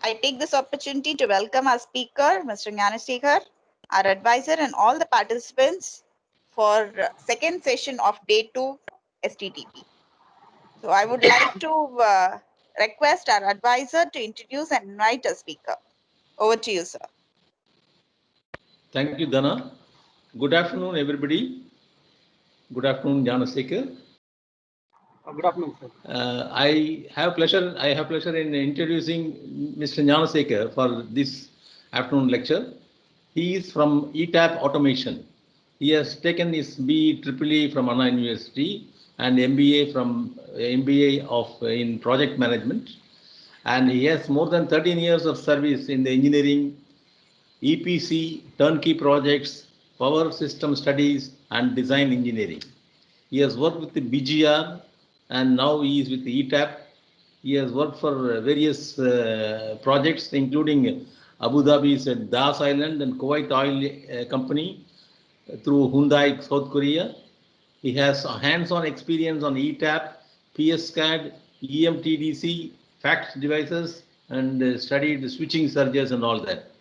I take this opportunity to welcome our speaker, Mr. Gnanasekhar, our advisor, and all the participants for second session of day 2 STTP. So I would like to request our advisor to introduce and invite a speaker. Over to you, sir. Thank you, Dana. Good afternoon, everybody. Good afternoon, Gnanasekhar. Good afternoon, sir. I have pleasure in introducing Mr. Gnanasekhar for this afternoon lecture. He is from ETAP Automation. He has taken his BEEE from Anna University and MBA from MBA in Project Management. And he has more than 13 years of service in the engineering, EPC, turnkey projects, power system studies, and design engineering. He has worked with the BGR and now he is with the ETAP. He has worked for various projects, including Abu Dhabi's Das Island and Kuwait Oil Company through Hyundai, South Korea. He has hands-on experience on ETAP, PSCAD, EMTDC, fax devices, and studied switching surges and all that.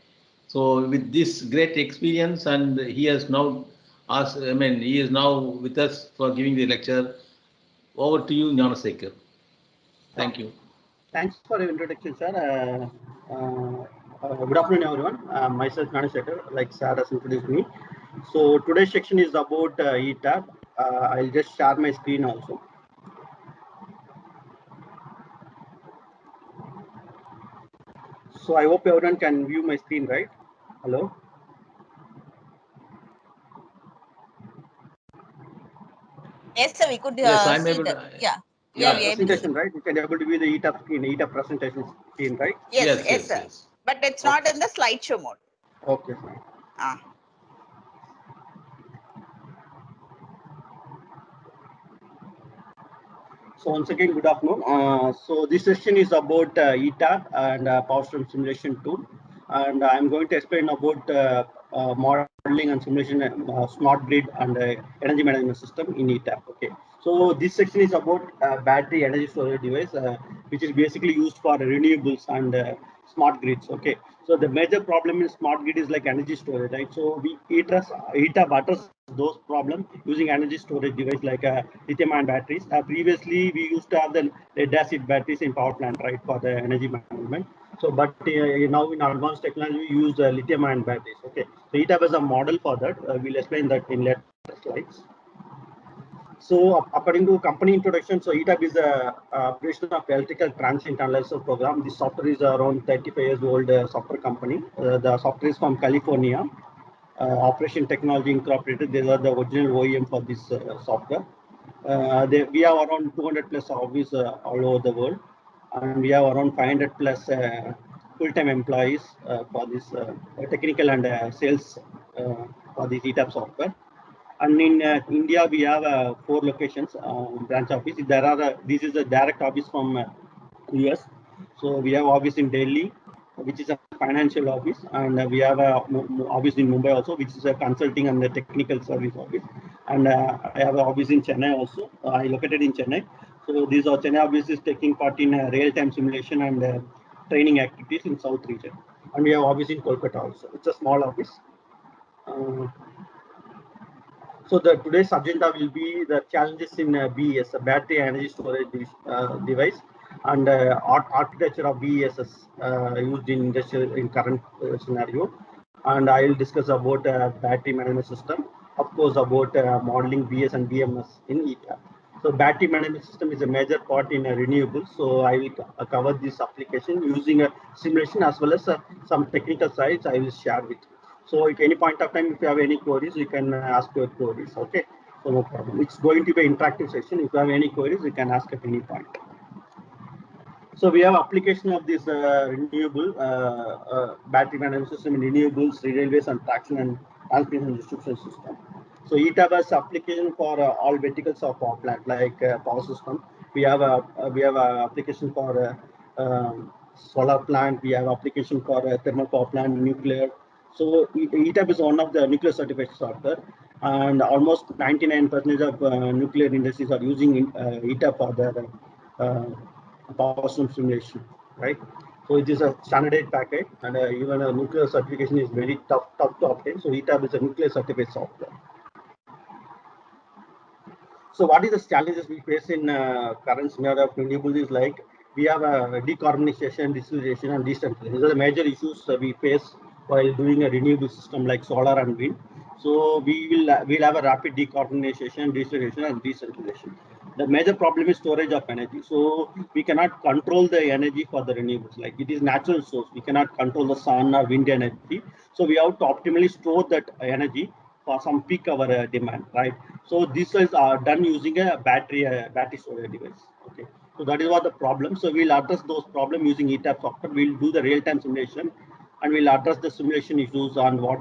So with this great experience, and he has now he is now with us for giving the lecture. Over to you, Gnanasekhar. Thank you. Thanks for your introduction, sir. Good afternoon, everyone. Myself, Gnanasekhar, like sir has introduced me. So today's section is about ETAP. I'll just share my screen also. So I hope everyone can view my screen, right? Hello? Yes, sir, we could Yes, I'm see able the, to. yeah, Presentation, right? You can able to view the ETAP presentation screen, right? Yes, sir. But it's not in the slideshow mode. Okay, fine. So once again, good afternoon. So this session is about ETAP and Power System Simulation tool, and I'm going to explain about modeling and simulation, smart grid and energy management system in ETAP. Okay. So this section is about battery energy storage device, which is basically used for renewables and smart grids. Okay. So the major problem in smart grid is like energy storage, right? So ETAP address those problems using energy storage device like lithium-ion batteries. Previously, we used to have the lead-acid batteries in power plant, right, for the energy management. So, but now in advanced technology, we use lithium-ion batteries. Okay, so ETAP is a model for that. We'll explain that in later slides. So, according to company introduction, so ETAP is a operation of electrical transient analyzer program. This software is around 35 years old software company. The software is from California. Operation Technology Incorporated, they are the original OEM for this software. We have around 200 plus offices all over the world, and we have around 500 plus full-time employees for this technical and sales for this ETAP software. And in India, we have 4 locations, branch office. This is a direct office from US. So we have office in Delhi, which is a financial office, and we have a office in Mumbai also, which is a consulting and the technical service office. And I have an office in Chennai also. I located in Chennai. So these are Chennai office is taking part in real-time simulation and training activities in South region. And we have office in Kolkata also. It's a small office. So today's agenda will be the challenges in BESS, battery energy storage device, and architecture of BESS used in industrial in current scenario. And I will discuss about battery management system, of course, about modeling BS and BMS in ETAP. So battery management system is a major part in renewables. So I will cover this application using a simulation as well as some technical sides I will share with you. So at any point of time, if you have any queries, you can ask your queries. Okay, so no problem. It's going to be an interactive session. If you have any queries, you can ask at any point. So we have application of this renewable battery management system in renewables, railways, and traction and transmission distribution system. So ETAP has application for all verticals of power plant, like power system. We have a application for solar plant. We have application for thermal power plant, nuclear. So ETAP is one of the nuclear certified software, and almost 99% of nuclear industries are using ETAP for their power system simulation, right? So So it is a standardized package, and even a nuclear certification is very tough to obtain. So ETAP is a nuclear certified software. So what is the challenges we face in current scenario of renewables is like we have a decarbonization, distillation, and decentralization. These are the major issues we face while doing a renewable system like solar and wind. So we'll have a rapid decarbonization, distillation, and decentralization. The major problem is storage of energy. So we cannot control the energy for the renewables. Like it is natural source. We cannot control the sun or wind energy. So we have to optimally store that energy for some peak hour demand, right? So this is done using a battery storage device. Okay, so that is what the problem. So we'll address those problems using ETAP software. We'll do the real-time simulation, and we'll address the simulation issues on how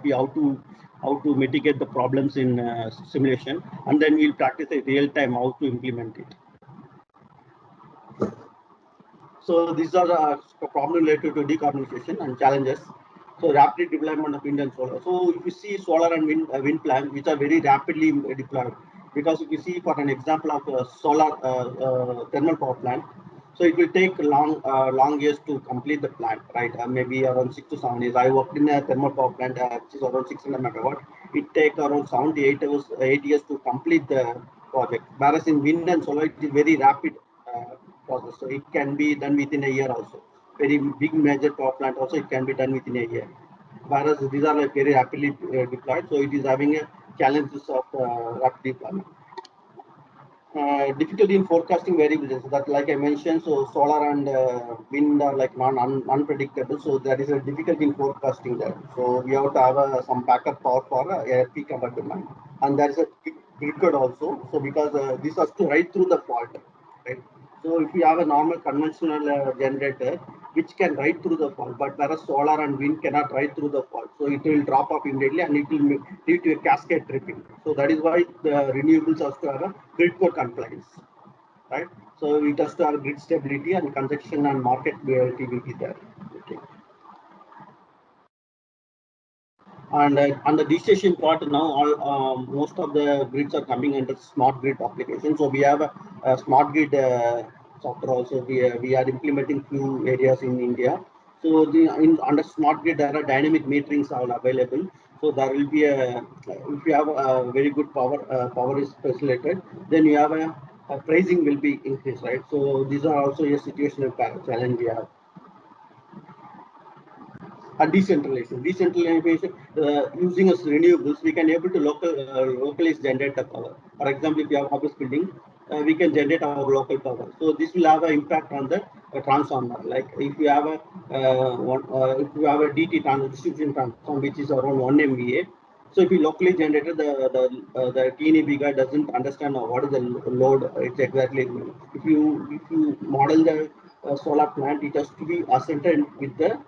to mitigate the problems in simulation, and then we'll practice a real-time how to implement it. So these are the problems related to decarbonization and challenges. So rapid deployment of wind and solar. So if you see solar and wind plants, which are very rapidly deployed, because if you see for an example of a solar thermal power plant, so it will take long years to complete the plant, right? Maybe around 6 to 7 years. I worked in a thermal power plant, which is around 600 megawatt. It takes around 8 years to complete the project. Whereas in wind and solar, it is very rapid process. So it can be done within a year also. Very big major power plant also it can be done within a year. Whereas these are like very rapidly deployed, so it is having a challenges of rapid deployment. Difficulty in forecasting variables that, like I mentioned, so solar and wind are like unpredictable, so there is a difficulty in forecasting that. So we have to have some backup power for a peak hour demand, and there is a grid code also. So because this has to ride through the fault, right? So if you have a normal conventional generator, which can ride through the fault, but whereas solar and wind cannot ride through the fault, so it will drop off immediately and it will lead to a cascade tripping. So that is why the renewables has to have a grid code compliance, right? So it has to have grid stability and consumption and market reality will be there. Okay. And on the decision part now, most of the grids are coming under smart grid application. So we have a smart grid software also. We are implementing few areas in India. So under smart grid there are dynamic meterings are available. So there will be if you have a very good power is facilitated, then you have a pricing will be increased, right? So these are also a situational challenge we have. And decentralization. Decentralization using as renewables, we can able to localize generator power. For example, if you have office building, we can generate our local power. So this will have an impact on the transformer. Like if you have a DT distribution transformer, which is around 1 MVA. So if you locally generated the TNB guy doesn't understand what is the load it's exactly. If you model the solar plant, it has to be ascertained with the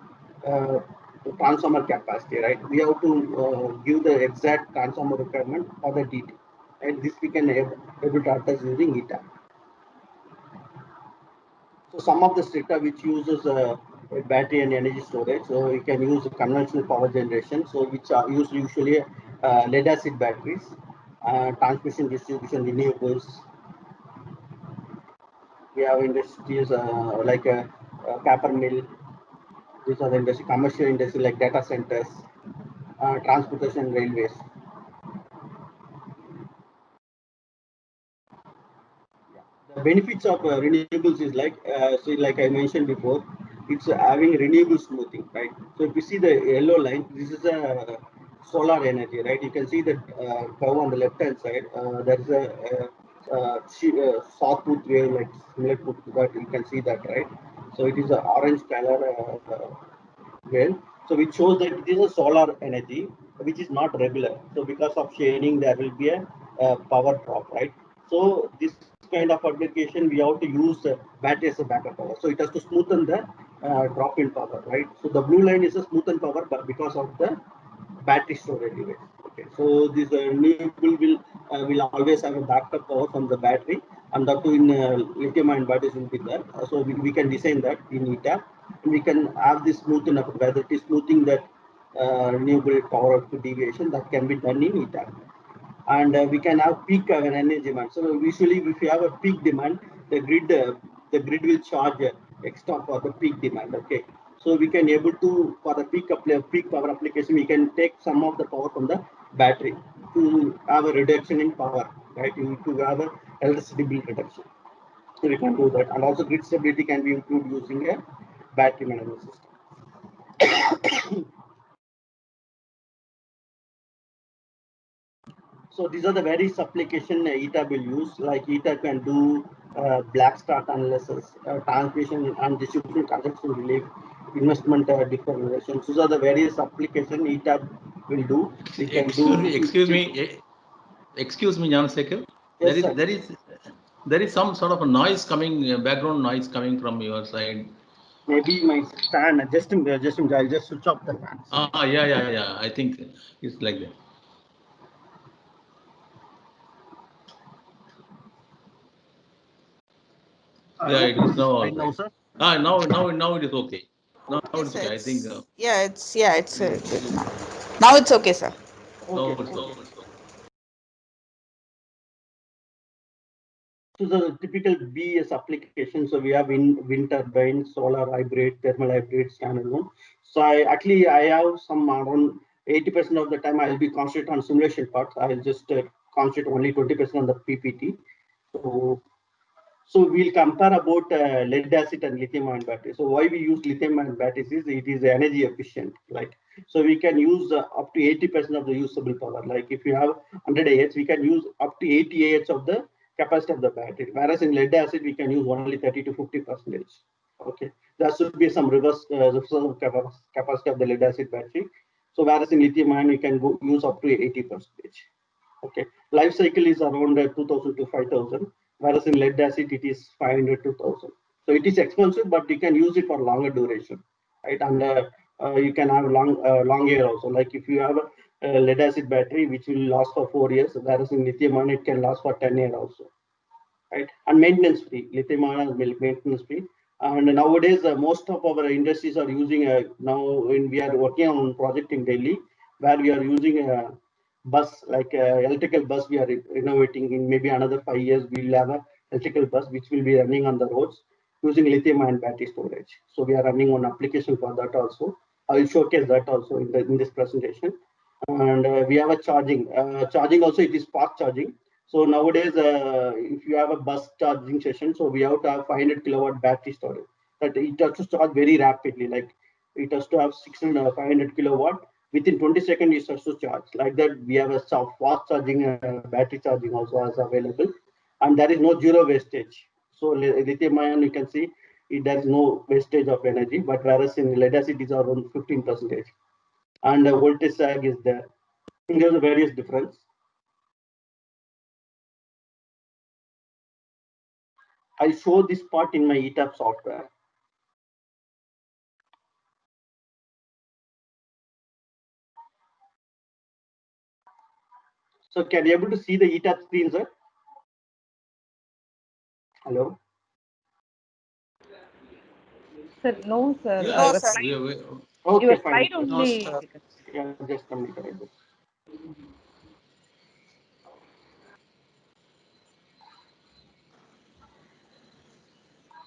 transformer capacity, right? We have to give the exact transformer requirement for the DT, and this we can able to address using ETAP. So some of the sector which uses battery and energy storage, so we can use conventional power generation, so which are used usually lead acid batteries, transmission distribution renewables. We have industries like a paper mill. These are the industry, commercial industry like data centers, transportation, railways. The benefits of renewables is like, like I mentioned before, it's having renewable smoothing, right? So if you see the yellow line, this is a solar energy, right? You can see the curve on the left hand side. There is a sawtooth wave, like similar to that. You can see that, right? So it is an orange color wave. So which shows that it is a solar energy, which is not regular. So because of shading, there will be a power drop, right? So this kind of application, we have to use battery as a backup power. So it has to smoothen the drop in power, right? So the blue line is a smoothen power, but because of the battery storage device. Okay, so this renewable will always have a backup power from the battery, and that too in lithium-ion batteries will be there. So we can design that in ETAP, and we can have this smoothing up, whether it is smoothing that renewable power output deviation that can be done in ETAP. And we can have peak energy demand. So usually, if you have a peak demand, the grid will charge extra for the peak demand. Okay, So we can able to, for the peak power application, we can take some of the power from the battery to have a reduction in power, right? To have a electricity bill reduction. So we can do that, and also grid stability can be improved using a battery management system. So these are the various application ETAP will use. Like ETAP can do black start analysis, transmission and distribution consumption relief, investment determination. These are the various application ETAP will do. We can Excuse me, Janasekar. Yes, There is some sort of a noise coming, background noise coming from your side. Maybe my stand. I'll just switch off the fan. Yeah. I think it's like that. It is now. Right now, sir. Now it is okay. Now it's okay. I think. It's good now. Now it's okay, sir. Now it's okay. So the typical BS application. So we have wind turbine, solar hybrid, thermal hybrid, standalone. So I have some around 80% of the time I'll be concentrate on simulation part. I'll just concentrate only 20% on the PPT. So we'll compare about lead acid and lithium ion battery. So why we use lithium ion batteries is it is energy efficient, right? So we can use up to 80% of the usable power. Like if you have 100 Ah, we can use up to 80 Ah of the capacity of the battery. Whereas in lead acid, we can use only 30 to 50%. Okay, there should be some reverse capacity of the lead acid battery. So whereas in lithium ion, we can use up to 80%. Okay, life cycle is around 2000 to 5000, whereas in lead acid it is 500 to 1000. So it is expensive, but you can use it for longer duration, right? And you can have long year also. Like if you have a lead acid battery which will last for 4 years, whereas in lithium ion it can last for 10 years also, right? And maintenance free. Lithium ion is maintenance free. And nowadays, most of our industries are using now. When we are working on project in Delhi, where we are using a bus, like electrical bus, we are innovating. In maybe another 5 years, we will have a electrical bus which will be running on the roads using lithium ion battery storage. So we are running one application for that also. I will showcase that also in this presentation. And we have a charging. Charging also, it is fast charging. So nowadays, if you have a bus charging session, so we have to have 500 kilowatt battery storage. That it has to charge very rapidly. Like it has to have 600, 500 kilowatt. Within 20 seconds, it has to charge. Like that, we have a fast charging battery charging also as available, and there is no zero wastage. So lithium ion, you can see there is no wastage of energy, but whereas in lead acid, it is around 15%, and voltage sag is there. There's a various difference. I show this part in my ETAP software. So can you able to see the ETAP screen, sir? Hello? Sir, no, sir. No, Your sir. slide, Okay, your fine. slide only. Yeah, just a minute.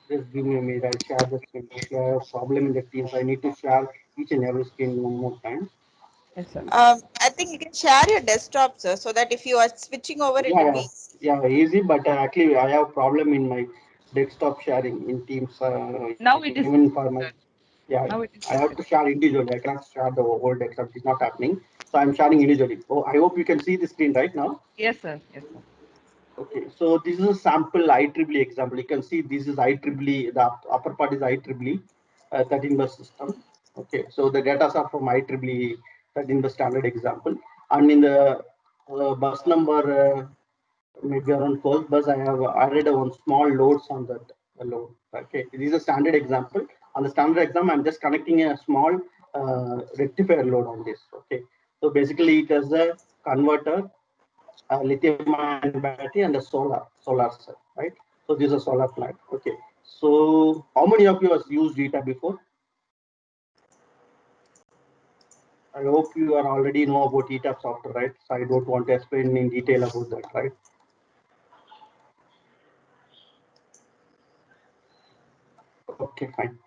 Just give me a minute. I'll share the screen. If you have a problem in the Teams, I need to share each and every screen one more time. Yes, sir. I think you can share your desktop, sir, so that if you are switching over, it will be easy. But actually, I have problem in my desktop sharing in Teams. Now it is even for my now it is I have to share individually. I cannot share the whole desktop. It's not happening. So I'm sharing individually. Oh, I hope you can see the screen right now. Yes, sir. Yes, sir. Okay, so this is a sample IEEE example. You can see this is IEEE, the upper part is IEEE 13 bus system. Okay, so the data are from IEEE 13 bus standard example. And in the bus number, maybe around 12th bus, I have added one small loads on that load. Okay, this is a standard example. On the standard exam, I'm just connecting a small rectifier load on this. Okay, so basically it is a converter, lithium ion battery, and a solar cell, right? So this is a solar plant. Okay, so how many of you have used ETA before? I hope you are already know about ETAP software, right? So I don't want to explain in detail about that, right? Okay, fine.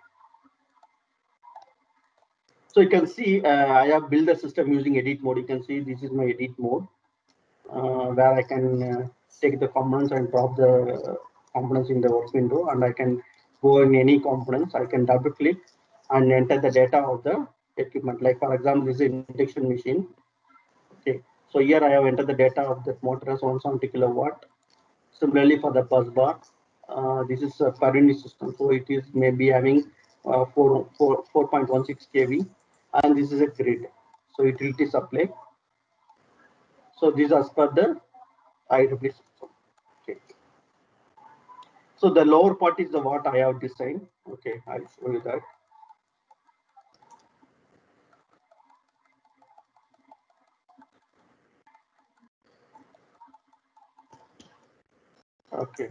So you can see I have built the system using edit mode. You can see this is my edit mode where I can take the components and drop the components in the work window, and I can go in any components. I can double click and enter the data of the equipment. Like for example, this is an induction machine. Okay, so here I have entered the data of the motor as 170 kilowatt. Similarly for the bus bar, this is a per unit system, so it is maybe having 4.16 kV, and this is a grid, so utility supply. So these are as per the IEEE system. Okay. So the lower part is the what I have designed. Okay, I'll show you that. Okay.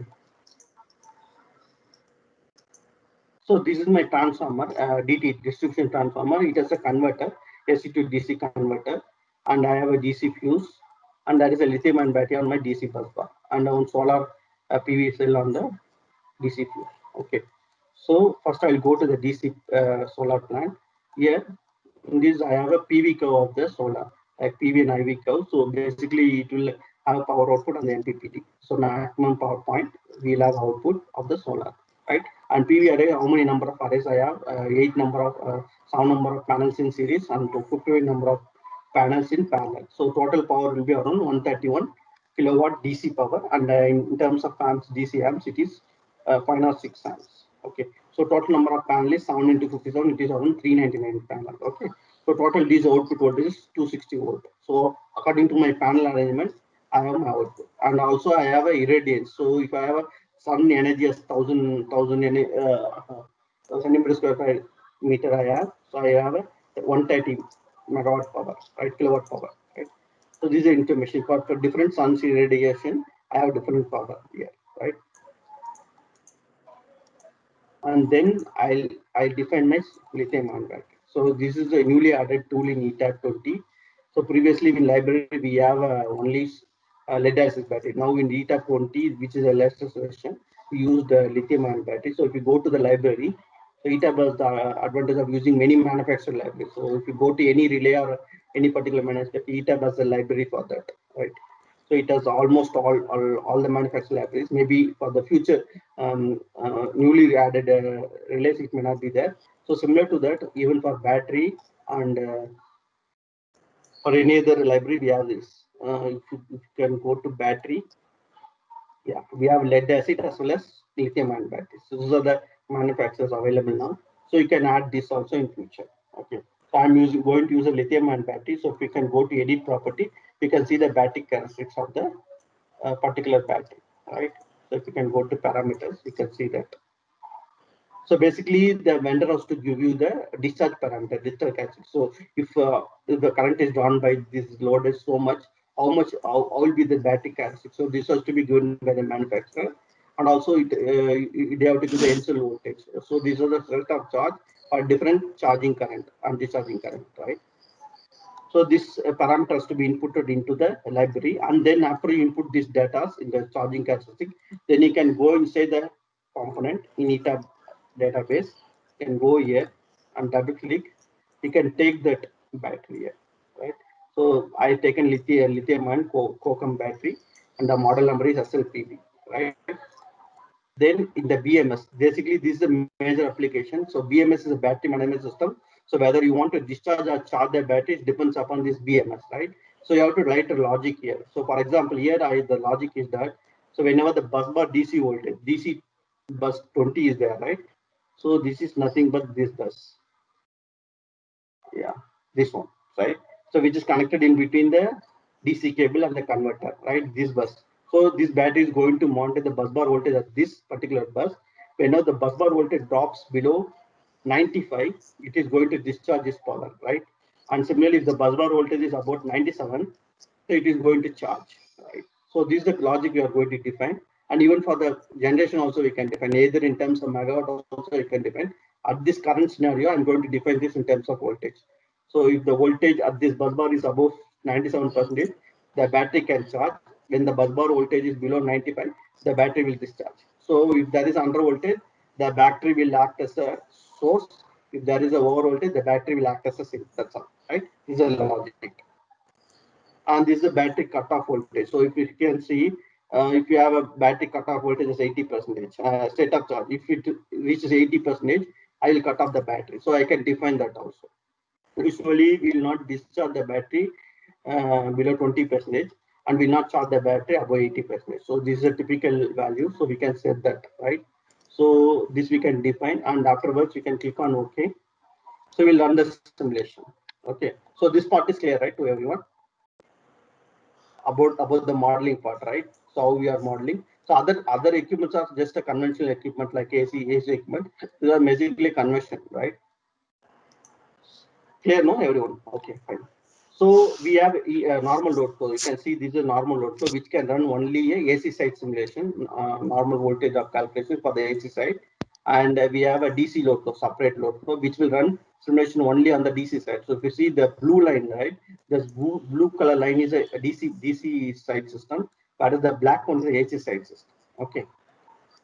So this is my transformer, DT, distribution transformer. It has a converter, AC to DC converter, and I have a DC fuse, and there is a lithium-ion battery on my DC bus bar, and on solar PV cell on the DC fuse. Okay. So first I will go to the DC solar plant. Here, in this I have a PV curve of the solar, like PV and IV curve. So basically it will have power output on the MPPT. So maximum power point will have output of the solar, right? And PV array, how many number of arrays I have? 8 number of, 7 number of panels in series and 58 number of panels in parallel. So total power will be around 131 kilowatt DC power, and in terms of amps, DC amps, it is 506 amps. Okay, so total number of panels is 7 into 57, it is around 399 panels. Okay, so total DC output voltage is 260 volt. So according to my panel arrangement, I have my output, and also I have a irradiance. So if I have a sun energy as 1000 centimeter square meter I have, so I have a 130 megawatt power, right, kilowatt power, right. So this is information for different sun's irradiation. I have different power here, right? And then I'll define my lithium-ion battery. So this is a newly added tool in ETAP 20. So previously in library we have only lead acid battery. Now in ETAP 20, which is a latest version, we use the lithium-ion battery. So if you go to the library, so ETAP has the advantage of using many manufacturer libraries. So if you go to any relay or any particular manufacturer, ETAP has a library for that, right? So it has almost all the manufacturer libraries. Maybe for the future newly added relays, it may not be there. So similar to that, even for battery and for any other library, we have this. If you can go to battery, yeah, we have lead acid as well as lithium-ion batteries. So those are the manufacturers available now. So you can add this also in future. Okay. So I'm going to use a lithium-ion battery. So if we can go to edit property, we can see the battery characteristics of the particular battery, right? So if you can go to parameters, you can see that. So basically, the vendor has to give you the discharge parameter, discharge characteristic. So if the current is drawn by this load is so much, how will be the battery characteristic? So this has to be given by the manufacturer, and also they have to give the end cell voltage. So these are the rate of charge or different charging current and discharging current, right? So this parameter has to be inputted into the library, and then after you input these data in the charging characteristic, then you can go inside the component in ETAP database. You can go here and double click. You can take that battery here, right? So I taken lithium-ion Qualcomm battery, and the model number is SLPB, right? Then in the BMS, basically this is a major application. So BMS is a battery management system. So whether you want to discharge or charge the battery, it depends upon this BMS, right? So you have to write a logic here. So for example, here the logic is that, so whenever the bus bar DC voltage, DC bus 20 is there, right? So this is nothing but this bus. Yeah, this one, right? So which is connected in between the DC cable and the converter, right? This bus. So this battery is going to monitor the bus bar voltage at this particular bus. Whenever the bus bar voltage drops below 95, it is going to discharge this power, right? And similarly, if the bus bar voltage is about 97, so it is going to charge, right? So this is the logic we are going to define. And even for the generation also we can define, either in terms of megawatt also you can define. At this current scenario, I'm going to define this in terms of voltage. So if the voltage at this bus bar is above 97%, the battery can charge. When the bus bar voltage is below 95, the battery will discharge. So if there is under voltage, the battery will act as a source, If there is a over voltage, the battery will act as a sink. That's all, right? This is a logic. And this is the battery cutoff voltage. So if you can see, if you have a battery cutoff voltage is 80%, state of charge. If it reaches 80%, I will cut off the battery. So I can define that also. Usually, we will not discharge the battery below 20% and will not charge the battery above 80%. So this is a typical value. So we can set that, right? So this we can define, and afterwards you can click on OK. So we'll run the simulation. Okay. So this part is clear, right, to everyone? About the modeling part, right? So how we are modeling. So other equipments are just a conventional equipment like AC equipment. These are basically conversion, right? Clear, no, everyone? Okay, fine. So we have a normal load flow. You can see this is a normal load flow which can run only a AC side simulation, normal voltage of calculation for the AC side, and we have a DC load flow, separate load flow, which will run simulation only on the DC side. So if you see the blue line, right, this blue color line is a DC side system, whereas the black one is the AC side system. Okay.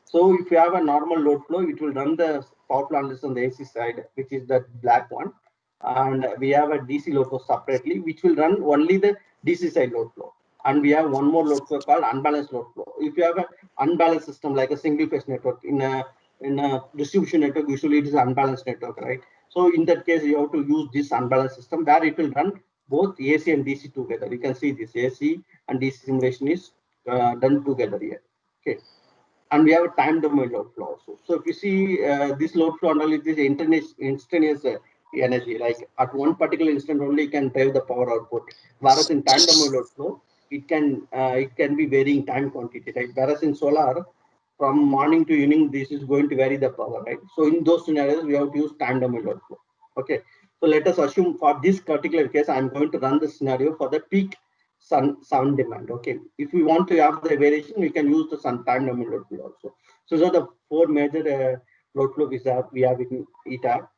So if you have a normal load flow, it will run the power plant list on the AC side, which is the black one. And we have a DC load flow separately, which will run only the DC side load flow. And we have one more load flow called unbalanced load flow. If you have an unbalanced system like a single phase network, in a distribution network, usually it is an unbalanced network, right? So in that case, you have to use this unbalanced system where it will run both AC and DC together. You can see this AC and DC simulation is done together here. Okay. And we have a time domain load flow also. So if you see this load flow analysis instantaneous energy, like at one particular instant only you can drive the power output. Whereas in time domain load flow, it can be varying time quantity, right? Whereas in solar, from morning to evening, this is going to vary the power, right? So in those scenarios, we have to use time domain load flow. Okay. So let us assume for this particular case, I'm going to run the scenario for the peak sun demand. Okay, if we want to have the variation, we can use the sun time domain load flow also. So those are the four major load flow we have in ETAP.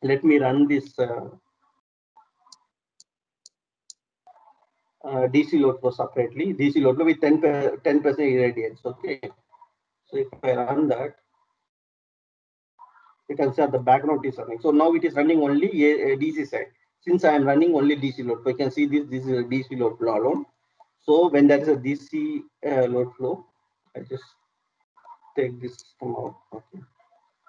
Let me run this DC load flow separately. DC load flow with 10% irradiance. Okay, so if I run that, you can see at the background is running. So now it is running only a DC side. Since I am running only DC load flow, you can see this is a DC load flow alone. So when there is a DC load flow, I just take this from out. Okay.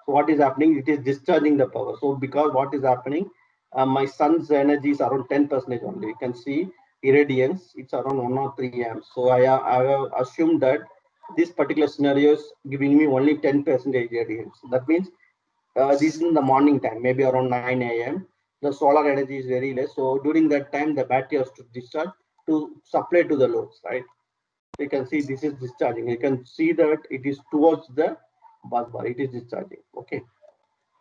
So what is happening? It is discharging the power. So because what is happening, my sun's energy is around 10% only. You can see irradiance, it's around 103 amps. So I have assumed that this particular scenario is giving me only 10% irradiance. That means this is in the morning time, maybe around 9 a.m. The solar energy is very less. So during that time, the battery has to discharge to supply to the loads, right? You can see this is discharging. You can see that it is towards the bus bar. It is discharging. Okay.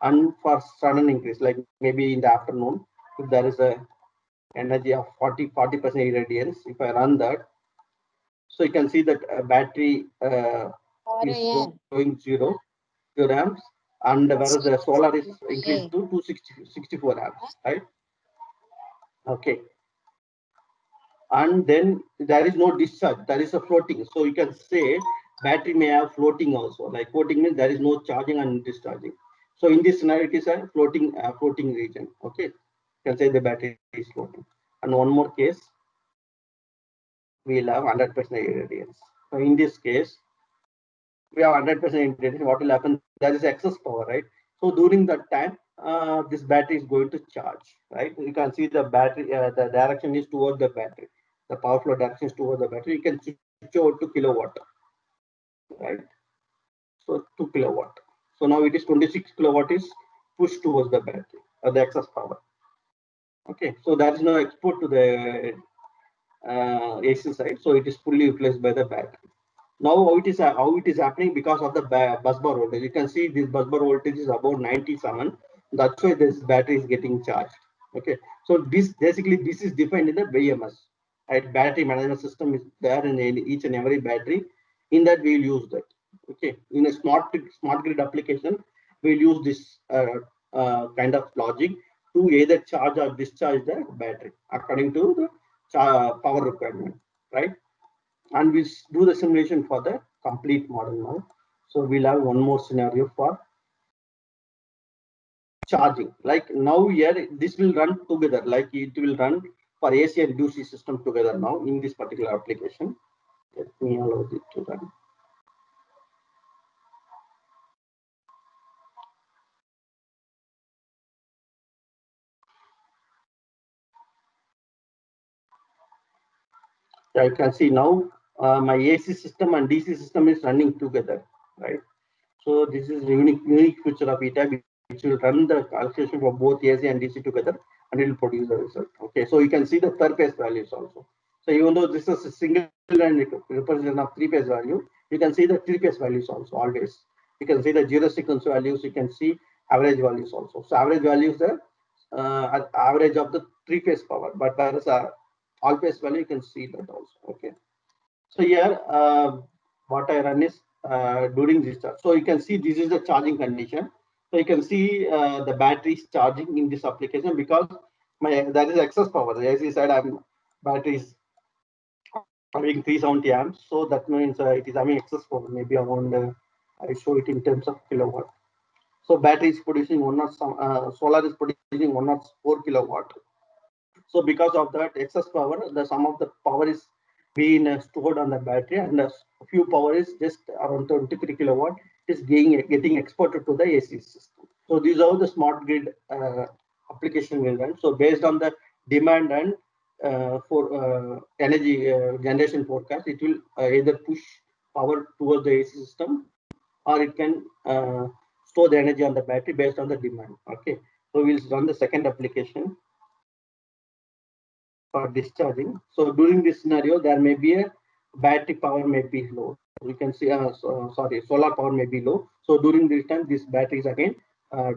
And for sudden increase, like maybe in the afternoon, if there is a energy of 40% irradiance, if I run that, so you can see that battery is going 0 amps, and whereas the solar is increased to 264 amps, right? Okay. And then there is no discharge, there is a floating. So you can say battery may have floating also. Like floating means there is no charging and discharging. So in this scenario, it is a floating region. Okay, you can say the battery is floating. And one more case, we'll have 100% irradiance. So in this case, we have 100% irradiance. What will happen? There is excess power, right? So during that time, this battery is going to charge, right? You can see the battery, the direction is towards the battery. The power flow direction is towards the battery. You can switch over to kilowatt, right? So 2 kilowatt. So now it is 26 kilowatt is pushed towards the battery or the excess power. Okay, so there is no export to the AC side, so it is fully replaced by the battery. Now how it is happening because of the bus bar voltage. You can see this bus bar voltage is about 97. That's why this battery is getting charged. Okay, so this basically this is defined in the BMS. Right, battery management system is there in each and every battery. In that we will use that. Okay, in a smart grid application, we will use this kind of logic to either charge or discharge the battery according to the power requirement, right? And we do the simulation for the complete model now. So we'll have one more scenario for charging. Like now here, this will run together, like it will run for AC and DC system together now in this particular application. Let me allow it to run. I can see now my AC system and DC system is running together, right? So this is unique feature of ETAB, which will run the calculation for both AC and DC together, and it will produce the result. Okay, so you can see the per phase values also. So even though this is a single line representation of three phase value, you can see the three phase values also always. You can see the zero sequence values. You can see average values also. So average values the average of the three phase power, but whereas all phase value you can see that also. Okay. So here, what I run is during this charge. So you can see this is the charging condition. So you can see the battery is charging in this application because that is excess power. As I said, battery is having 370 amps. So that means it is having excess power, maybe around, I show it in terms of kilowatt. So battery is producing solar is producing 104 kilowatt. So because of that excess power, the some of the power is being stored on the battery, and a few power is just around 23 kilowatt is getting exported to the AC system. So these are the smart grid application will run. So based on the demand and for energy generation forecast, it will either push power towards the AC system, or it can store the energy on the battery based on the demand. Okay, so we'll run the second application for discharging. So during this scenario, there may be a battery power may be low. We can see, solar power may be low. So during this time, this battery is again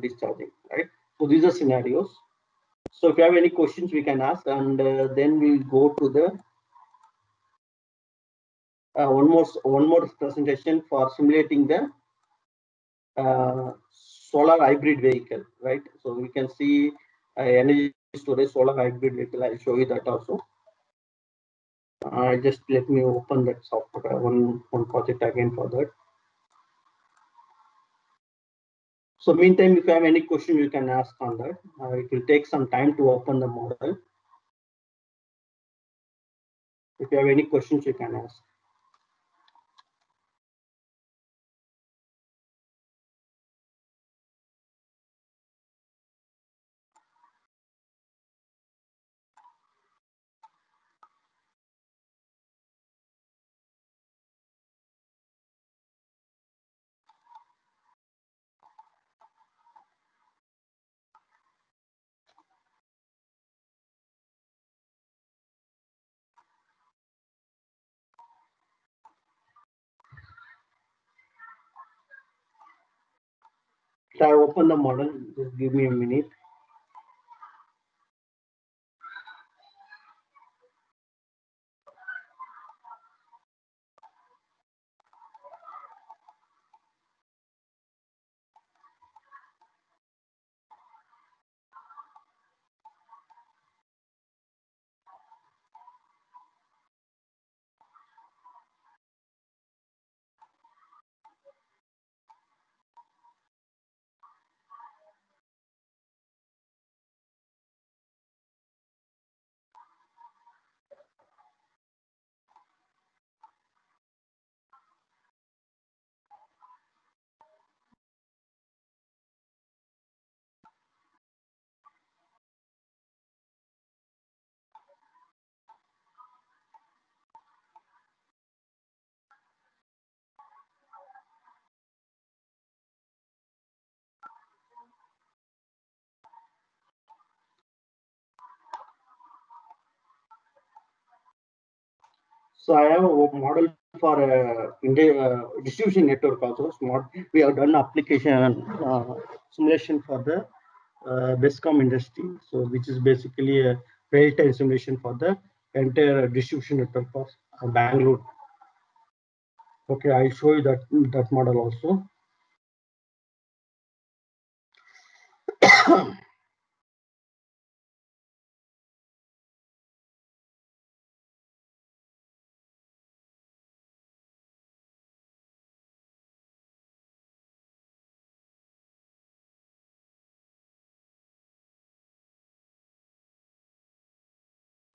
discharging, right? So these are scenarios. So if you have any questions, we can ask, and then we'll go to the one more presentation for simulating the solar hybrid vehicle, right? So we can see energy storage solar hybrid vehicle. I'll show you that also. Just let me open that software, one project again for that. So meantime, if you have any question, you can ask on that. It will take some time to open the model. If you have any questions, you can ask. So I open the model, just give me a minute. So I have a model for distribution network also. Smart. We have done application simulation for the Bescom industry. So which is basically a real-time simulation for the entire distribution network for Bangalore. Okay, I'll show you that model also.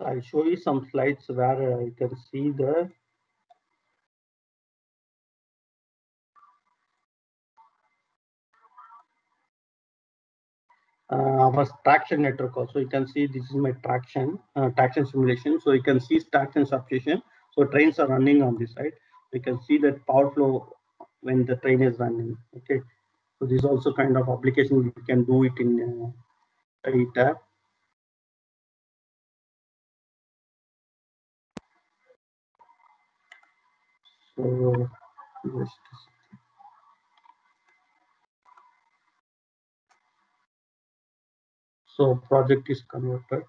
I'll show you some slides where you can see the our traction network also. You can see this is my traction simulation. So you can see traction substation. So trains are running on this side. You can see that power flow when the train is running. Okay. So this is also kind of application we can do it in ETAP. So just so project is converted.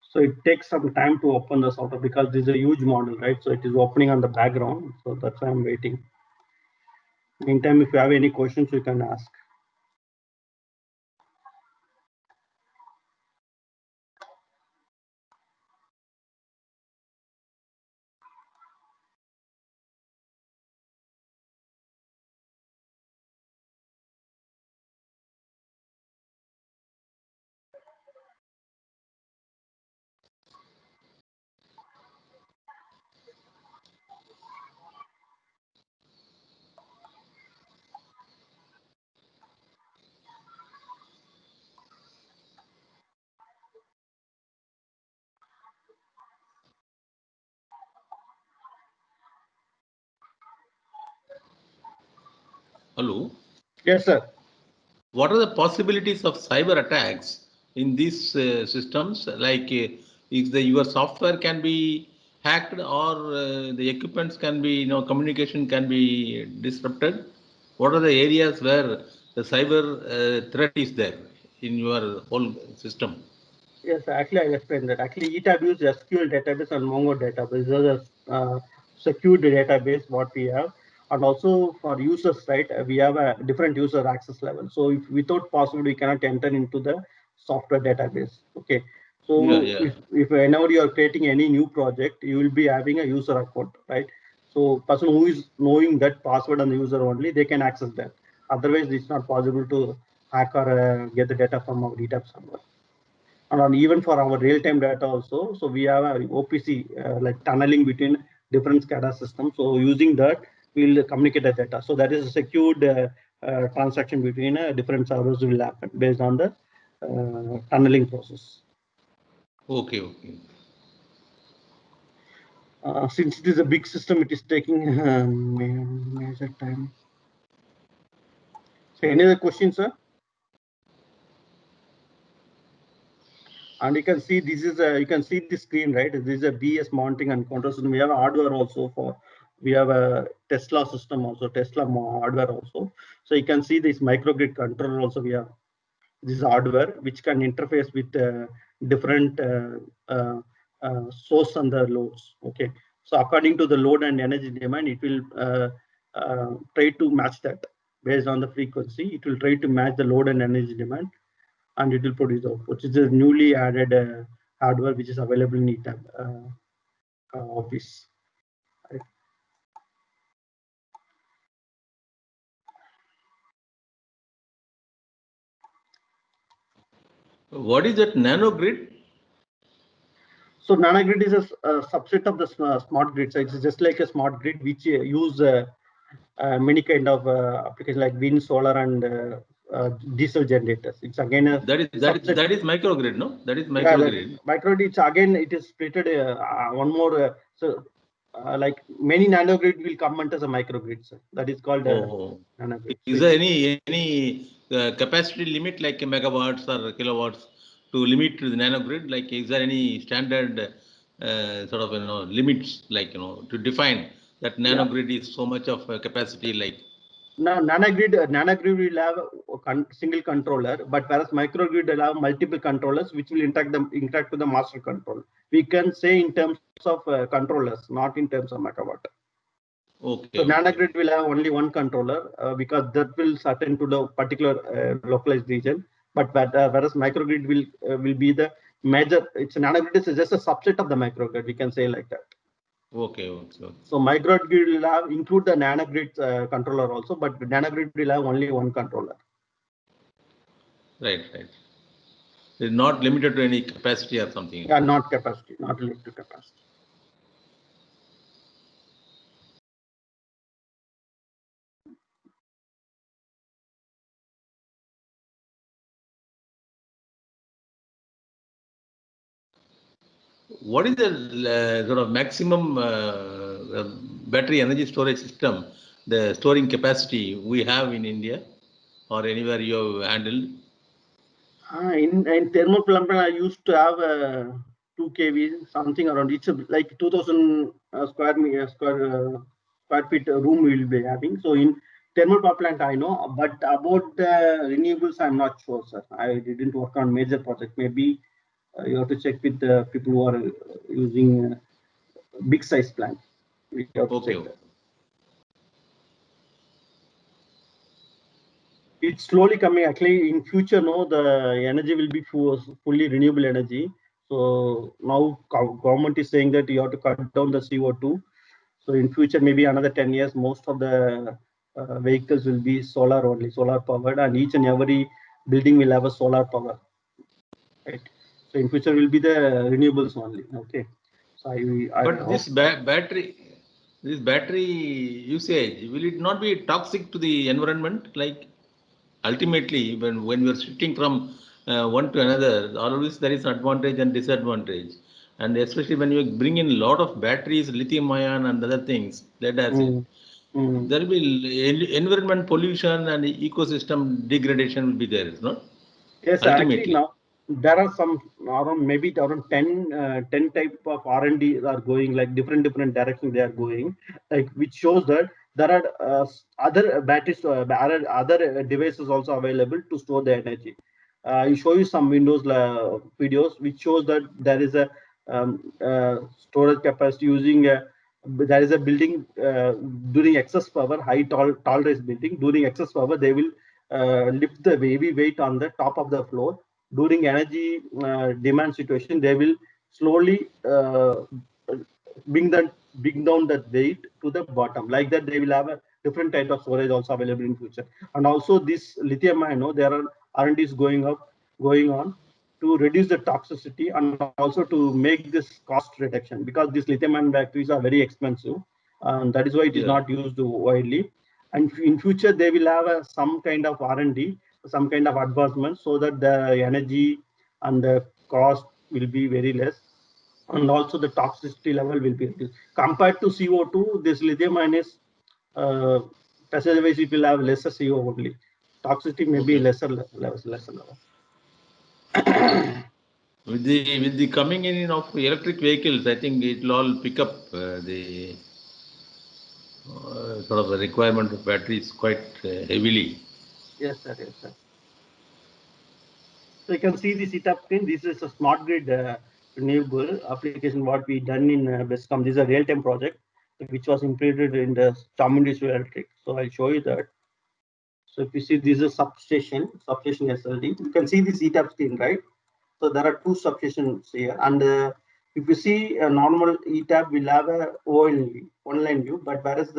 So it takes some time to open the software because this is a huge model, right? So it is opening on the background. So that's why I'm waiting. Meantime, if you have any questions, you can ask. Hello. Yes, sir. What are the possibilities of cyber attacks in these systems? Like, if your software can be hacked, or the equipments can be, communication can be disrupted. What are the areas where the cyber threat is there in your whole system? Yes, actually, I'll explain that. Actually, ETAB uses SQL database and Mongo database. These are the secured database what we have. And also for users, right, we have a different user access level. So if without password, we cannot enter into the software database. Okay. Yeah, So yeah. if whenever you are creating any new project, you will be having a user account, right? So person who is knowing that password and the user only, they can access that. Otherwise, it's not possible to hack or get the data from our ETAB server. And even for our real-time data also, so we have a OPC like tunneling between different SCADA systems. So using that, we'll communicate the data. So that is a secured transaction between different servers will happen based on the tunneling process. Okay, okay. Since it is a big system, it is taking major time. So any other questions, sir? And you can see this is a, you can see the screen, right? This is a BS mounting and control system. We have hardware also for, we have a Tesla system also, Tesla hardware also. So you can see this microgrid controller also. We have this hardware which can interface with different source and the loads. Okay. So according to the load and energy demand, it will try to match that based on the frequency. It will try to match the load and energy demand, and it will produce output. It's a newly added hardware which is available in ETAB office. Right. What is that nanogrid? So nanogrid is a subset of the smart grid. So it's just like a smart grid which use many kind of applications like wind, solar, and diesel generators. It's again a That is microgrid, no? That is yeah, microgrid. microgrid. It's again it is splitted one more. Like many nanogrid will come under a microgrid. So that is called Oh, nanogrid. So is there any capacity limit like megawatts or kilowatts to limit to the nanogrid? Like, is there any standard sort of limits, like to define that nanogrid is so much of capacity, like. Now, nanogrid will have a single controller, but whereas microgrid will have multiple controllers which will interact with the master control. We can say in terms of controllers, not in terms of megawatt. Okay. So nanogrid will have only one controller because that will certain to the particular localized region. But whereas microgrid will be the major. It's nanogrid is just a subset of the microgrid. We can say like that. Okay. So microgrid will have include the nanogrid controller also, but nanogrid will have only one controller. Right. It's not limited to any capacity or something. Yeah, not capacity, not limited to capacity. What is the sort of maximum battery energy storage system, the storing capacity we have in India or anywhere you have handled? In thermal plant, I used to have 2 kV, something around. It's like 2,000 square feet room we will be having. So in thermal power plant, I know, but about renewables, I'm not sure, sir. I didn't work on major project. Maybe you have to check with the people who are using big size plant. We have to check that. It's slowly coming. Actually, in future, no, the energy will be fully renewable energy. So now government is saying that you have to cut down the CO2. So in future, maybe another 10 years, most of the vehicles will be solar only, solar powered, and each and every building will have a solar power. Right. So in future will be the renewables only. Okay. So but this battery usage, will it not be toxic to the environment? Like ultimately, when we are shifting from one to another, always there is advantage and disadvantage. And especially when you bring in a lot of batteries, lithium ion and other things, lead acid, there will be environment pollution and ecosystem degradation will be there, is not? Yes, Ultimately. actually now there are some around maybe around 10 type of R&D are going, like different directions they are going, like which shows that there are other batteries, other devices also available to store the energy. I show you some Windows videos which shows that there is a storage capacity using there is a building during excess power, high tall rise building. During excess power, they will lift the heavy weight on the top of the floor. During energy demand situation, they will slowly bring down that weight to the bottom. Like that, they will have a different type of storage also available in future. And also this lithium ion, there are R&Ds going on to reduce the toxicity and also to make this cost reduction, because these lithium ion batteries are very expensive, and that is why it is not used widely. And in future they will have some kind of R&D, some kind of advancement, so that the energy and the cost will be very less, and also the toxicity level will be reduced. Compared to CO2, this lithium ion is percentage it will have lesser CO only. Toxicity may be lesser level. With the coming in of electric vehicles, I think it will all pick up the sort of the requirement of batteries quite heavily. Yes, sir. Yes, sir. So you can see the setup screen. This is a smart grid renewable application. What we done in Bescom. This is a real-time project which was implemented in the Chamundri Electric. So I'll show you that. So if you see, this is a substation SLD. You can see the setup screen, right? So there are two substations here, and if you see a normal ETAP will have a online view, but whereas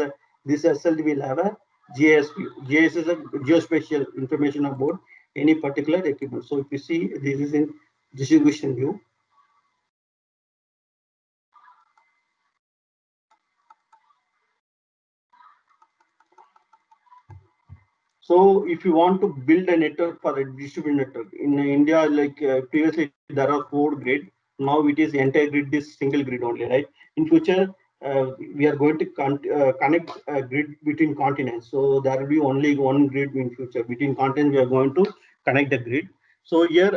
this SLD will have a GIS view. GIS is a geospatial information about any particular equipment. So if you see, this is in distribution view. So if you want to build a network for a distributed network in India, like previously there are 4 grid. Now it is entire grid is single grid only, right? In future, we are going to connect a grid between continents. So there will be only one grid in future between continents. We are going to connect the grid. So here,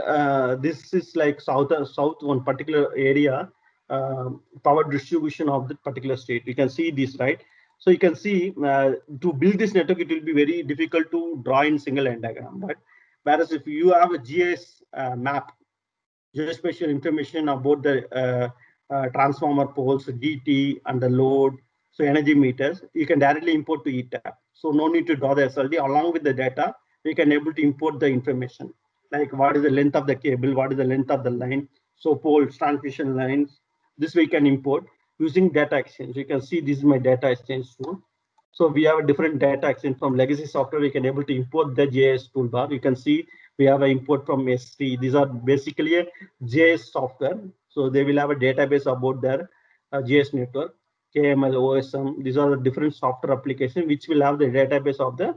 this is like south one particular area. power distribution of the particular state. You can see this, right? So you can see to build this network, it will be very difficult to draw in single line diagram, right? Whereas if you have a GIS map, geospatial information about the transformer poles, DT, and the load, so energy meters, you can directly import to ETAP. So no need to draw the SLD. Along with the data, we can able to import the information, like what is the length of the cable, what is the length of the line, so poles, transmission lines. This we can import using data exchange. You can see this is my data exchange tool. So we have a different data exchange from legacy software. We can able to import the GIS toolbar. You can see we have an import from S3. These are basically a GIS software. So they will have a database about their GIS network, KML, OSM. These are the different software applications which will have the database of the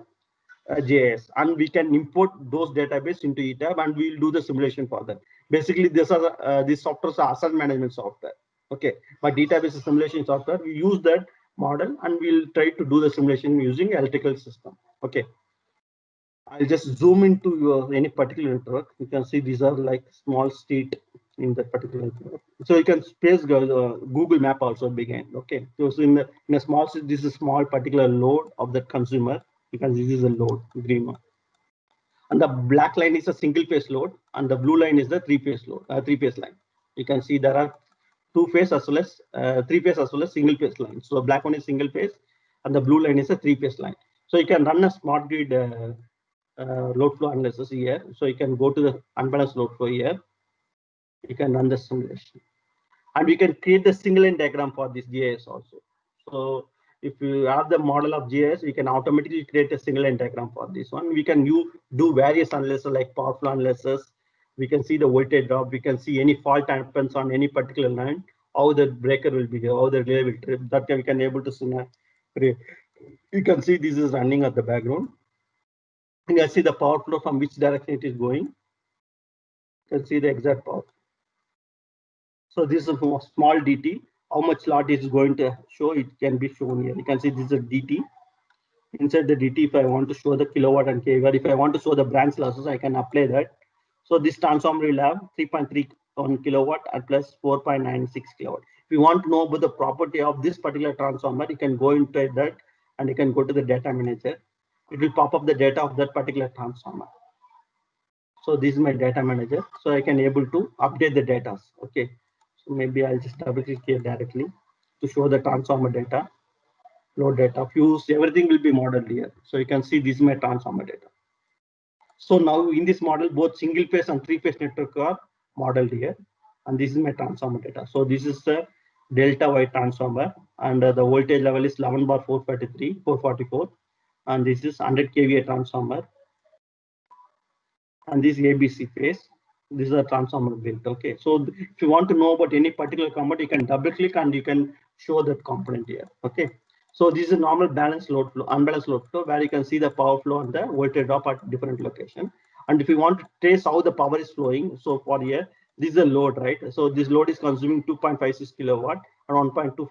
GIS, and we can import those database into ETAB, and we'll do the simulation for them. Basically, these softwares are asset management software. Okay, but database is simulation software. We use that model, and we'll try to do the simulation using electrical system. Okay, I'll just zoom into any particular network. You can see these are like small street in that particular network. So you can space Google Map also began. Okay, so in a small street, this is a small particular load of that consumer. You can see this is a load, green one. And the black line is a single phase load, and the blue line is the three-phase load, three-phase line. You can see there are two-phase as well as three-phase as well as single-phase line. So the black one is single phase, and the blue line is a three-phase line. So you can run a smart grid load flow analysis here. So you can go to the unbalanced load flow here. You can run the simulation, and we can create the single line diagram for this GIS also. So if you have the model of GIS, we can automatically create a single line diagram for this one. We can do various analysis like power flow analysis. We can see the voltage drop. We can see any fault happens on any particular line, how the breaker will be, how the relay will trip. That we can able to create. You can see this is running at the background. You can see the power flow from which direction it is going. You can see the exact power. So this is a small DT. How much lot is going to show? It can be shown here. You can see this is a DT. Inside the DT, if I want to show the kilowatt and kVAR, if I want to show the branch losses, I can apply that. So this transformer will have 3.31 kilowatt and plus 4.96 kilowatt. If you want to know about the property of this particular transformer, you can go into that and you can go to the data manager. It will pop up the data of that particular transformer. So this is my data manager. So I can able to update the data. Okay. So maybe I'll just double click here directly to show the transformer data, load data, fuse, everything will be modeled here. So you can see this is my transformer data. So now in this model, both single phase and three phase network are modeled here. And this is my transformer data. So this is the delta Y transformer, and the voltage level is 11 bar 444. And this is 100 kVA transformer. And this ABC phase. This is a transformer built. Okay, so if you want to know about any particular component, you can double click and you can show that component here. Okay, so this is a normal balanced load flow, unbalanced load flow, where you can see the power flow and the voltage drop at different location. And if you want to trace how the power is flowing, so for here, this is a load, right? So this load is consuming 2.56 kilowatt and 1.24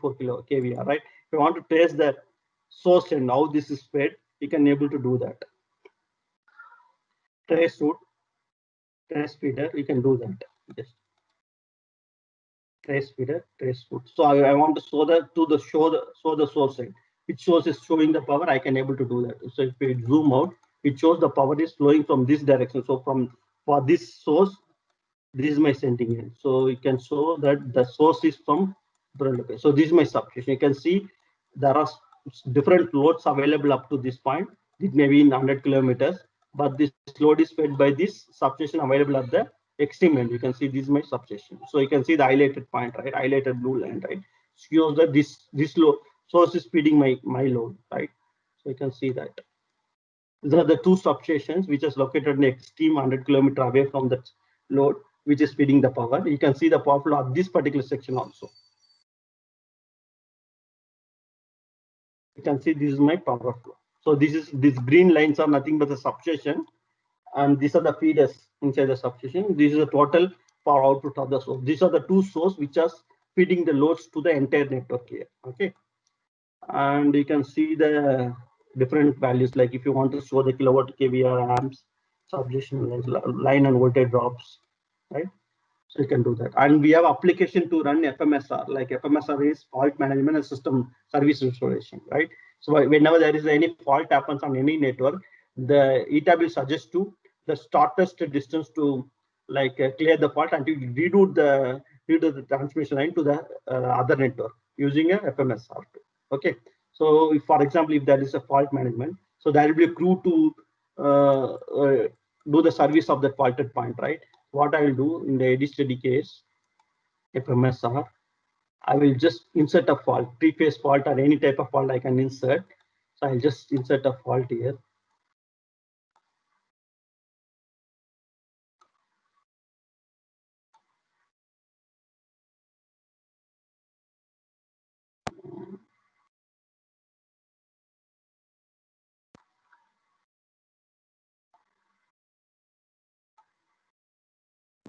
kVAR, right? If you want to trace the source and how this is fed, you can able to do that. Trace route. Trace feeder, you can do that. Just trace feeder, trace route. So I want to show the source side. Which source is showing the power? I can able to do that. So if we zoom out, it shows the power is flowing from this direction. So for this source, this is my sending in. So you can show that the source is from different location. So this is my substation. You can see there are different loads available up to this point. It may be in 100 kilometers. But this load is fed by this substation available at the extreme end. You can see this is my substation. So you can see the highlighted point, right? Highlighted blue line, right? Shows that this load source is feeding my load, right? So you can see that. These are the two substations which is located in the extreme 100 kilometer away from the load, which is feeding the power. You can see the power flow of this particular section also. You can see this is my power flow. So these green lines are nothing but the substation. And these are the feeders inside the substation. This is the total power output of the source. These are the two sources which are feeding the loads to the entire network here. Okay, and you can see the different values. Like if you want to show the kilowatt, kVAR, amps, substation line and voltage drops, right? So you can do that. And we have application to run FMSR, like FMSR is fault management and system service restoration, right? So whenever there is any fault happens on any network, the ETAP will suggest to the shortest distance to clear the fault and to redo the transmission line to the other network using a FMSR. Okay. So if, for example, if there is a fault management, so there will be a crew to do the service of the faulted point, right? What I will do in the eddy steady case, FMSR, I will just insert a fault, three-phase fault or any type of fault I can insert. So I'll just insert a fault here.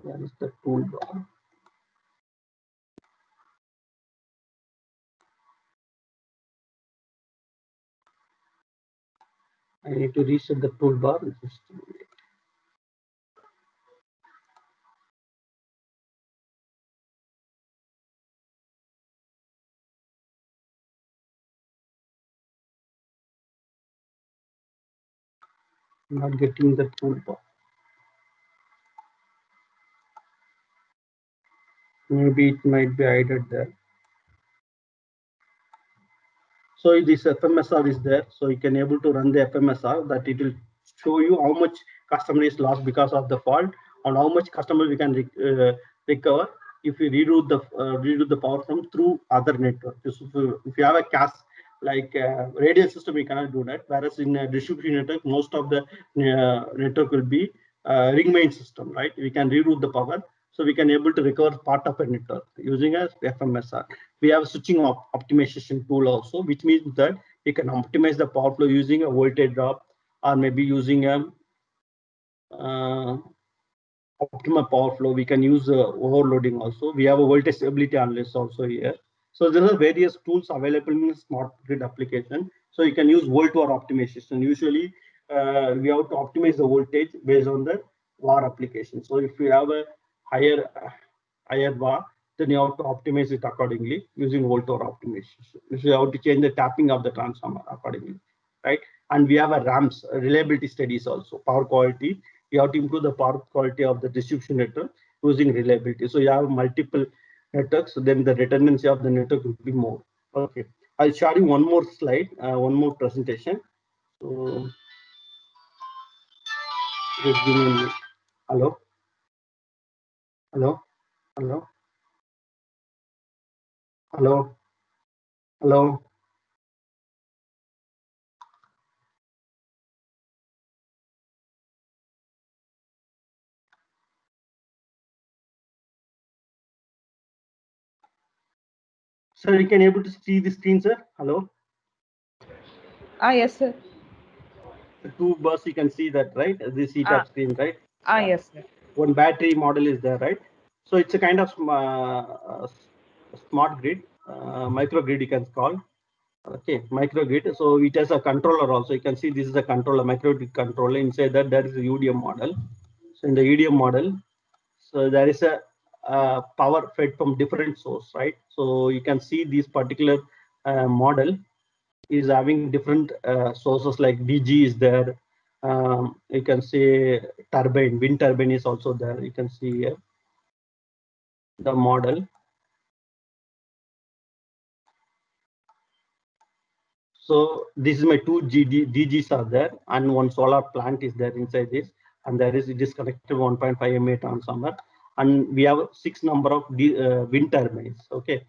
That is the toolbar. I need to reset the toolbar. Just not getting the toolbar. Maybe it might be hidden there. So this FMSR is there, so you can able to run the FMSR that it will show you how much customer is lost because of the fault and how much customer we can recover if we redo the power from through other network. If you have a CAS like radial system, we cannot do that. Whereas in a distribution network, most of the network will be ring main system, right? We can reroute the power, so we can able to recover part of a network using a FMSR. We have a switching optimization tool also, which means that you can optimize the power flow using a voltage drop or maybe using a optimal power flow. We can use overloading also. We have a voltage stability analyst also here. So there are various tools available in smart grid application. So you can use volt VAR optimization. Usually we have to optimize the voltage based on the VAR application. So if we have a higher VAR, then you have to optimize it accordingly using volt VAR optimization. So you have to change the tapping of the transformer accordingly, right? And we have a RAMS, reliability studies also, power quality. You have to improve the power quality of the distribution network using reliability. So you have multiple networks, so then the redundancy of the network will be more. Okay, I'll show you one more slide, one more presentation. So just give me a minute. Hello, hello, hello, hello, hello. Sir, you can able to see the screen, sir? Hello. Yes, sir. The two bars you can see that, right? This ETAP screen, right? Yes, sir. One battery model is there, right? So it's a kind of smart grid, microgrid you can call. Okay, microgrid. So it has a controller also. You can see this is a controller, microgrid controller. Inside that there is a UDM model. So in the UDM model, so there is a power fed from different source, right? So you can see this particular model is having different sources like DG is there. You can see turbine, wind turbine is also there. You can see here the model. So this is my two DGs are there, and one solar plant is there inside this, and there is it is connected 1.5 MA transformer, and we have 6 number of wind turbines. Okay,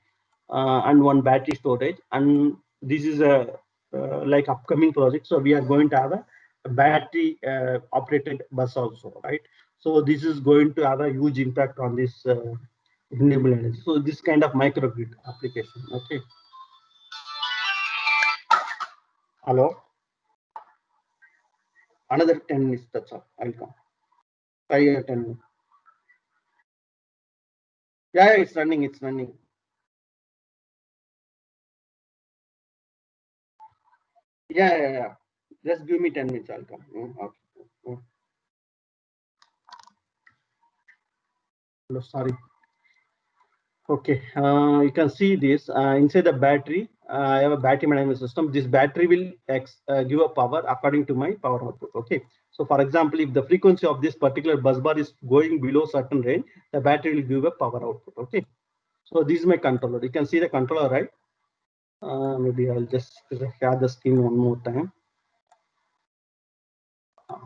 and one battery storage, and this is a like upcoming project. So we are going to have a battery operated bus also, right? So this is going to have a huge impact on this renewable energy. So this kind of microgrid application. Okay. Hello. Another 10 minutes, that's all. I'll come. 5 or 10 minutes. Yeah, it's running. It's running. Yeah. Just give me 10 minutes. I'll come. Okay. Sorry. Okay, you can see this inside the battery. I have a battery management system. This battery will give a power according to my power output. Okay, so for example, if the frequency of this particular bus bar is going below certain range, the battery will give a power output. Okay, so this is my controller. You can see the controller, right? Maybe I'll just share the screen one more time.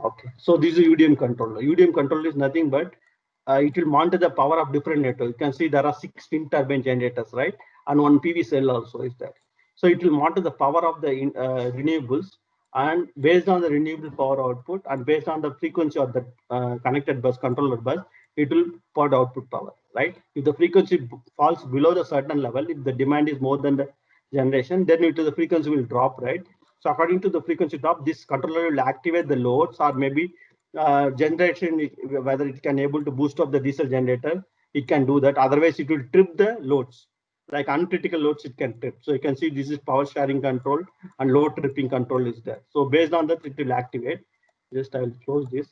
Okay, so this is UDM controller. UDM controller is nothing but it will monitor the power of different networks. You can see there are 6 wind turbine generators, right? And one PV cell also is there. So it will monitor the power of the renewables, and based on the renewable power output and based on the frequency of the connected bus, controller bus, it will put output power, right? If the frequency falls below the certain level, if the demand is more than the generation, then the frequency will drop, right? So according to the frequency drop, this controller will activate the loads, or maybe generation, whether it can able to boost up the diesel generator, it can do that. Otherwise, it will trip the loads. Like uncritical loads, it can trip. So you can see this is power sharing control and load tripping control is there. So based on that, it will activate. Just I will close this.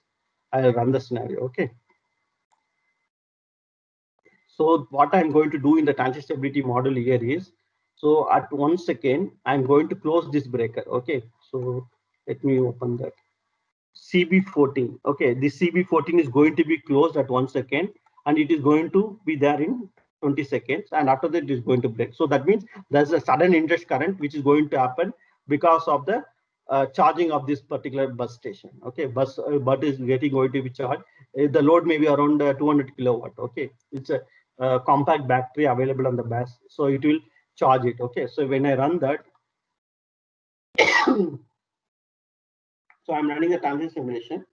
I will run the scenario. Okay. So what I'm going to do in the transient stability model here is, so at 1 second, I'm going to close this breaker. Okay. So let me open that. CB14. Okay, this CB14 is going to be closed at 1 second, and it is going to be there in 20 seconds, and after that it is going to break. So that means there's a sudden interest current which is going to happen because of the charging of this particular bus station. Okay, bus is going to be charged. The load may be around 200 kilowatt. Okay, it's a compact battery available on the bus, so it will charge it. Okay, so when I run that, so I'm running a transient simulation.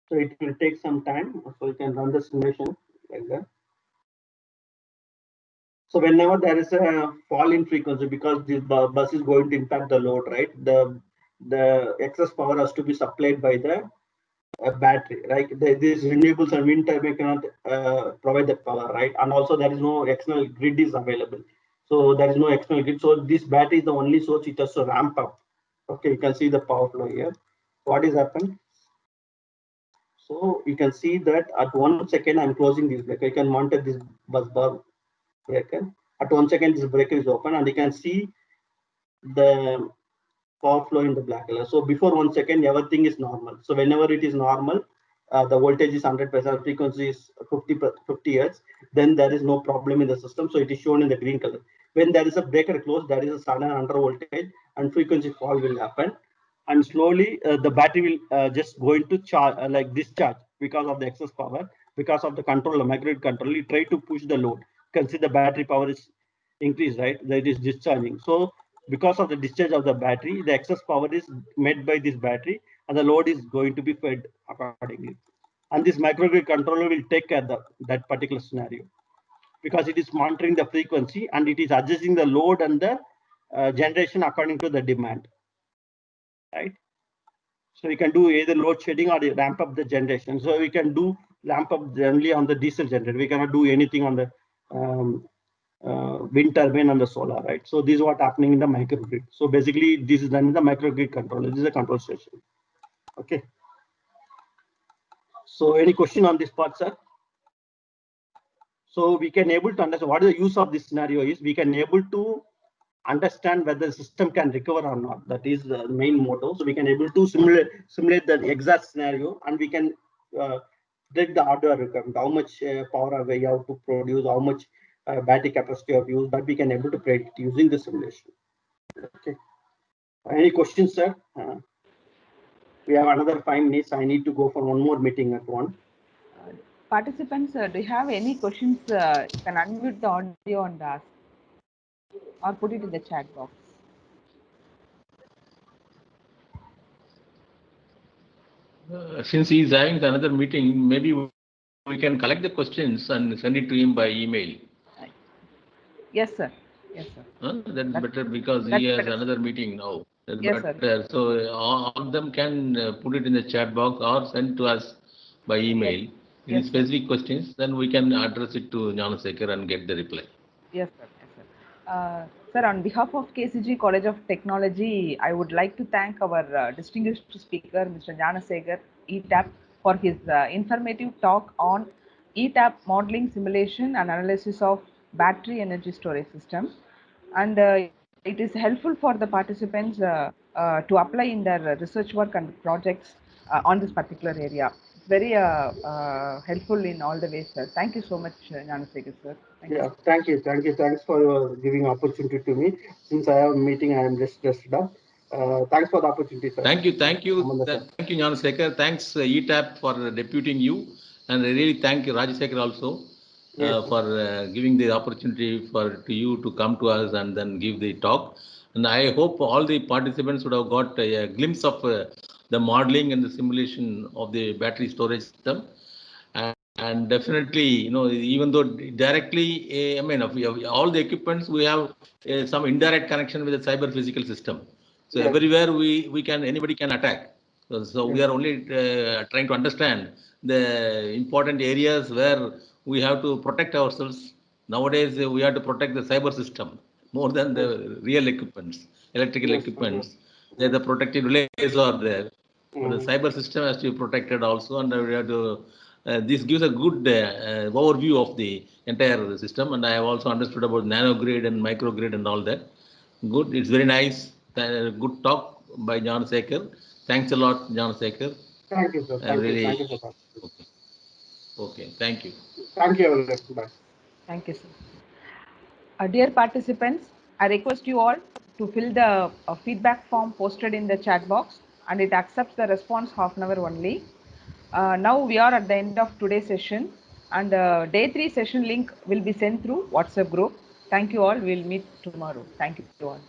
So it will take some time, so you can run the simulation like that. So whenever there is a fall in frequency, because the bus is going to impact the load, right? The excess power has to be supplied by the battery, right? These renewables and wind turbine cannot provide that power, right? And also there is no external grid is available. So there is no external grid. So this battery is the only source it has to ramp up. Okay, you can see the power flow here. What is happened? So you can see that at 1 second, I'm closing this breaker. You can monitor this bus bar breaker. At 1 second, this breaker is open, and you can see the power flow in the black color. So before 1 second, everything is normal. So whenever it is normal, the voltage is 100%, frequency is 50 Hz, then there is no problem in the system. So it is shown in the green color. When there is a breaker closed, there is a sudden under voltage and frequency fall will happen. And slowly the battery will just going to charge like discharge because of the excess power, because of the controller, microgrid controller, try to push the load. You can see the battery power is increased, right? That is discharging. So because of the discharge of the battery, the excess power is made by this battery, and the load is going to be fed accordingly. And this microgrid controller will take care of that particular scenario, because it is monitoring the frequency and it is adjusting the load and the generation according to the demand. Right, so we can do either load shedding or ramp up the generation. So we can do ramp up generally on the diesel generator. We cannot do anything on the wind turbine and the solar, right? So this is what happening in the microgrid. So basically, this is done in the microgrid controller. This is a control station. Okay. So any question on this part, sir? So we can able to understand what is the use of this scenario is. We can able to understand whether the system can recover or not. That is the main motto. So we can able to simulate the exact scenario, and we can predict the hardware requirement, how much power we have to produce, how much battery capacity of use, that we can able to predict using the simulation. Okay. Any questions, sir? We have another 5 minutes. I need to go for one more meeting at 1. Participants, do you have any questions? You can unmute the audio and ask, or put it in the chat box. Since he is having another meeting, maybe we can collect the questions and send it to him by email. Yes, sir. Yes, sir. That's better, because he has another meeting now. That's yes, better. Sir. So all of them can put it in the chat box or send to us by email. Any specific questions, then we can address it to Gnanasekhar and get the reply. Yes, sir. Yes, sir. Sir, on behalf of KCG College of Technology, I would like to thank our distinguished speaker, Mr. Gnanasekhar ETAP, for his informative talk on ETAP modeling, simulation, and analysis of battery energy storage system. And it is helpful for the participants to apply in their research work and projects on this particular area. It's very helpful in all the ways, sir. Thank you so much, Gnanasekhar, sir. Thank you. Yeah, thank you, thank you. Thanks for giving opportunity to me. Since I have a meeting, I am just done. Thanks for the opportunity, sir. Thank you, Amanda sir. thank you, Gnanasekhar. Thanks, ETAP, for deputing you, and I really thank you, Rajasekhar, also, Yes, for giving the opportunity to you to come to us and then give the talk. And I hope all the participants would have got a glimpse of the modeling and the simulation of the battery storage system. And definitely, even though directly, I mean, of all the equipments, we have some indirect connection with the cyber physical system. So yes, everywhere anybody can attack. So we yes, are only trying to understand the important areas where we have to protect ourselves. Nowadays, we have to protect the cyber system more than yes, the real equipments, electrical yes, equipments. yes. The protective layers are there. But the Mm. cyber system has to be protected also, and we have to. This gives a good overview of the entire system, and I have also understood about nanogrid and microgrid and all that. Good, it's very nice. Good talk by Gnanasekhar. Thanks a lot, Gnanasekhar. Thank you, sir. I'm really Thank you for that. okay. Okay, thank you. Thank you, everyone. Bye. Thank you, sir. Dear participants, I request you all to fill the feedback form posted in the chat box, and it accepts the response half an hour only. Now we are at the end of today's session, and day 3 session link will be sent through WhatsApp group. Thank you all. We'll meet tomorrow. Thank you all.